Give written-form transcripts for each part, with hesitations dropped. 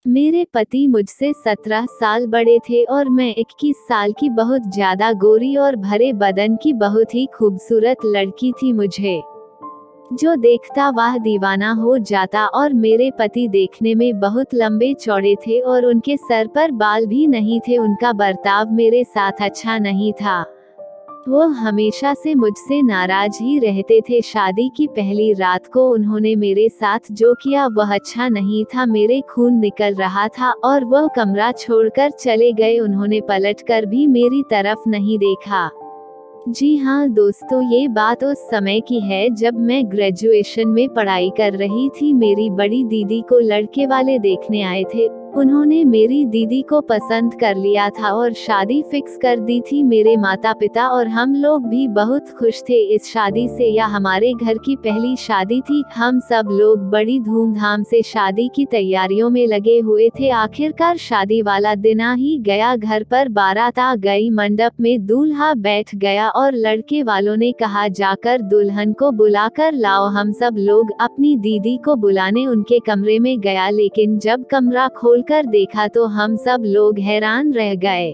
मेरे पति मुझसे 17 साल बड़े थे और मैं 21 साल की बहुत ज्यादा गोरी और भरे बदन की बहुत ही खूबसूरत लड़की थी। मुझे जो देखता वह दीवाना हो जाता। और मेरे पति देखने में बहुत लंबे चौड़े थे और उनके सर पर बाल भी नहीं थे। उनका बर्ताव मेरे साथ अच्छा नहीं था। वो हमेशा से मुझसे नाराज ही रहते थे। शादी की पहली रात को उन्होंने मेरे साथ जो किया वह अच्छा नहीं था। मेरे खून निकल रहा था और वह कमरा छोड़कर चले गए। उन्होंने पलटकर भी मेरी तरफ नहीं देखा। जी हाँ दोस्तों, ये बात उस समय की है जब मैं ग्रेजुएशन में पढ़ाई कर रही थी। मेरी बड़ी दीदी को लड़के वाले देखने आए थे। उन्होंने मेरी दीदी को पसंद कर लिया था और शादी फिक्स कर दी थी। मेरे माता पिता और हम लोग भी बहुत खुश थे इस शादी से। यह हमारे घर की पहली शादी थी। हम सब लोग बड़ी धूमधाम से शादी की तैयारियों में लगे हुए थे। आखिरकार शादी वाला दिन आ ही गया। घर पर बारात आ गई। मंडप में दूल्हा बैठ गया और लड़के वालों ने कहा जाकर दुल्हन को बुलाकर लाओ। हम सब लोग अपनी दीदी को बुलाने उनके कमरे में गया, लेकिन जब कमरा खोलकर देखा तो हम सब लोग हैरान रह गए।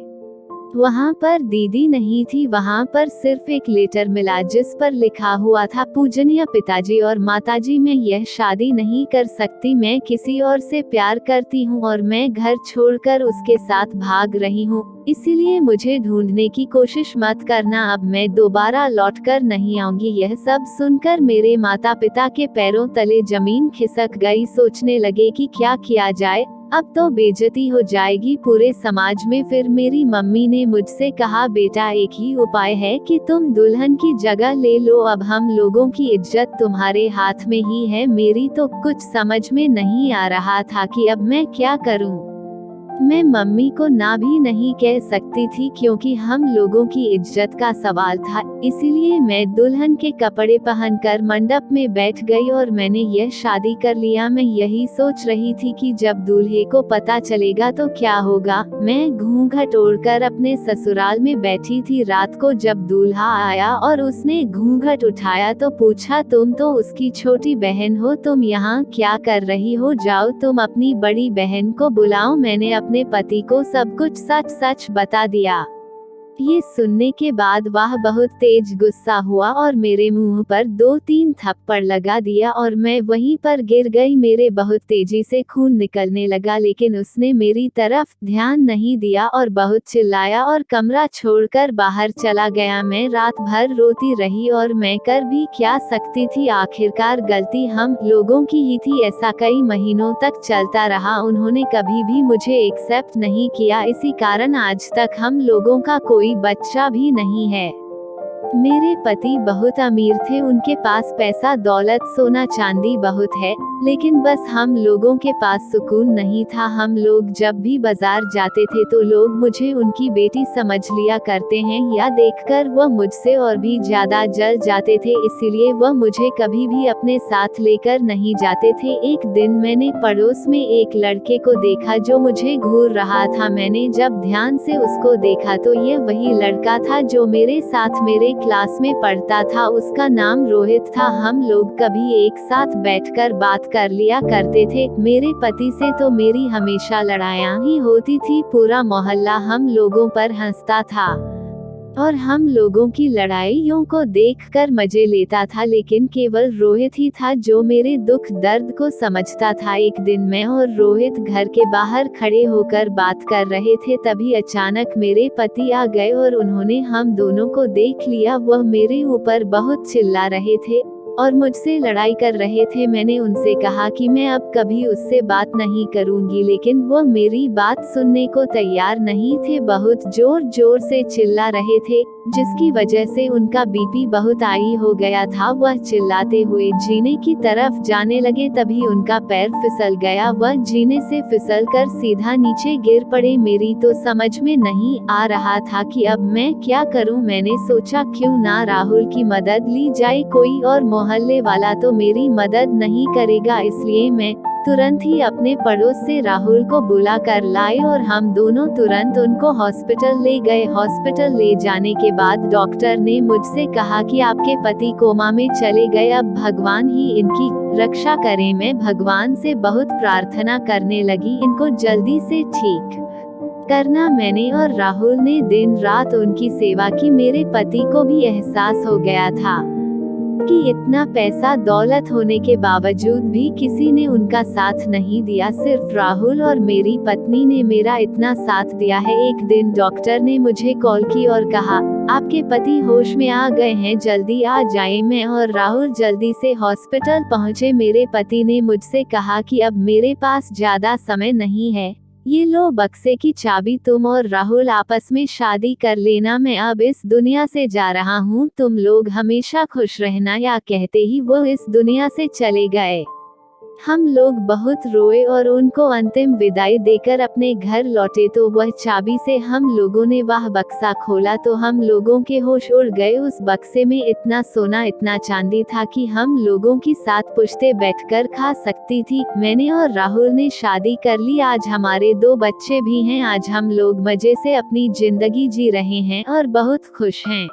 वहाँ पर दीदी नहीं थी। वहाँ पर सिर्फ एक लेटर मिला जिस पर लिखा हुआ था, पूजनीय पिताजी और माताजी, मैं यह शादी नहीं कर सकती। मैं किसी और से प्यार करती हूँ और मैं घर छोड़कर उसके साथ भाग रही हूँ। इसीलिए मुझे ढूंढने की कोशिश मत करना। अब मैं दोबारा लौटकर नहीं आऊंगी। यह सब सुनकर मेरे माता पिता के पैरों तले जमीन खिसक गई। सोचने लगे कि क्या किया जाए, अब तो बेइज्जती हो जाएगी पूरे समाज में। फिर मेरी मम्मी ने मुझसे कहा, बेटा एक ही उपाय है कि तुम दुल्हन की जगह ले लो। अब हम लोगों की इज्जत तुम्हारे हाथ में ही है। मेरी तो कुछ समझ में नहीं आ रहा था कि अब मैं क्या करूं। मैं मम्मी को ना भी नहीं कह सकती थी क्योंकि हम लोगों की इज्जत का सवाल था। इसीलिए मैं दुल्हन के कपड़े पहनकर मंडप में बैठ गई और मैंने यह शादी कर लिया। मैं यही सोच रही थी कि जब दूल्हे को पता चलेगा तो क्या होगा। मैं घूंघट ओढ़कर अपने ससुराल में बैठी थी। रात को जब दूल्हा आया और उसने घूंघट उठाया तो पूछा, तुम तो उसकी छोटी बहन हो, तुम यहाँ क्या कर रही हो? जाओ तुम अपनी बड़ी बहन को बुलाओ। मैंने अपने पति को सब कुछ सच सच बता दिया। ये सुनने के बाद वह बहुत तेज गुस्सा हुआ और मेरे मुंह पर 2-3 थप्पड़ लगा दिया और मैं वहीं पर गिर गई। मेरे बहुत तेजी से खून निकलने लगा, लेकिन उसने मेरी तरफ ध्यान नहीं दिया और बहुत चिल्लाया और कमरा छोड़कर बाहर चला गया। मैं रात भर रोती रही और मैं कर भी क्या सकती थी। आखिरकार गलती हम लोगों की ही थी। ऐसा कई महीनों तक चलता रहा। उन्होंने कभी भी मुझे एक्सेप्ट नहीं किया। इसी कारण आज तक हम लोगों का कोई बच्चा भी नहीं है। मेरे पति बहुत अमीर थे। उनके पास पैसा दौलत सोना चांदी बहुत है, लेकिन बस हम लोगों के पास सुकून नहीं था। हम लोग जब भी बाजार जाते थे तो लोग मुझे उनकी बेटी समझ लिया करते हैं। या देखकर वह मुझसे और भी ज्यादा जल जाते थे। इसीलिए वह मुझे कभी भी अपने साथ लेकर नहीं जाते थे। एक दिन मैंने पड़ोस में एक लड़के को देखा जो मुझे घूर रहा था। मैंने जब ध्यान से उसको देखा तो यह वही लड़का था जो मेरे साथ मेरे क्लास में पढ़ता था। उसका नाम रोहित था। हम लोग कभी एक साथ बैठकर बात कर लिया करते थे। मेरे पति से तो मेरी हमेशा लड़ाइयाँ ही होती थी। पूरा मोहल्ला हम लोगों पर हंसता था और हम लोगों की लड़ाइयों को देखकर मजे लेता था, लेकिन केवल रोहित ही था जो मेरे दुख दर्द को समझता था। एक दिन मैं और रोहित घर के बाहर खड़े होकर बात कर रहे थे, तभी अचानक मेरे पति आ गए और उन्होंने हम दोनों को देख लिया। वह मेरे ऊपर बहुत चिल्ला रहे थे और मुझसे लड़ाई कर रहे थे। मैंने उनसे कहा कि मैं अब कभी उससे बात नहीं करूंगी, लेकिन वो मेरी बात सुनने को तैयार नहीं थे। बहुत जोर जोर से चिल्ला रहे थे, जिसकी वजह से उनका बीपी बहुत हाई हो गया था। वह चिल्लाते हुए जीने की तरफ जाने लगे, तभी उनका पैर फिसल गया। वह जीने से फिसलकर सीधा नीचे गिर पड़े। मेरी तो समझ में नहीं आ रहा था कि अब मैं क्या करूं। मैंने सोचा क्यों ना राहुल की मदद ली जाए। कोई और मोहल्ले वाला तो मेरी मदद नहीं करेगा, इसलिए मैं तुरंत ही अपने पड़ोस से राहुल को बुला कर लाए और हम दोनों तुरंत उनको हॉस्पिटल ले गए। हॉस्पिटल ले जाने के बाद डॉक्टर ने मुझसे कहा कि आपके पति कोमा में चले गए, अब भगवान ही इनकी रक्षा करे। मैं भगवान से बहुत प्रार्थना करने लगी इनको जल्दी से ठीक करना। मैंने और राहुल ने दिन रात उनकी सेवा की। मेरे पति को भी एहसास हो गया था कि इतना पैसा दौलत होने के बावजूद भी किसी ने उनका साथ नहीं दिया, सिर्फ राहुल और मेरी पत्नी ने मेरा इतना साथ दिया है। एक दिन डॉक्टर ने मुझे कॉल की और कहा, आपके पति होश में आ गए हैं, जल्दी आ जाएं। मैं और राहुल जल्दी से हॉस्पिटल पहुंचे। मेरे पति ने मुझसे कहा कि अब मेरे पास ज्यादा समय नहीं है, ये लो बक्से की चाबी, तुम और राहुल आपस में शादी कर लेना, मैं अब इस दुनिया से जा रहा हूँ, तुम लोग हमेशा खुश रहना। या कहते ही वो इस दुनिया से चले गए। हम लोग बहुत रोए और उनको अंतिम विदाई देकर अपने घर लौटे तो वह चाबी से हम लोगों ने वह बक्सा खोला तो हम लोगों के होश उड़ गए। उस बक्से में इतना सोना इतना चांदी था कि हम लोगों की 7 पुश्ते बैठकर खा सकती थी। मैंने और राहुल ने शादी कर ली, आज हमारे 2 बच्चे भी हैं। आज हम लोग मजे से अपनी जिंदगी जी रहे हैं और बहुत खुश हैं।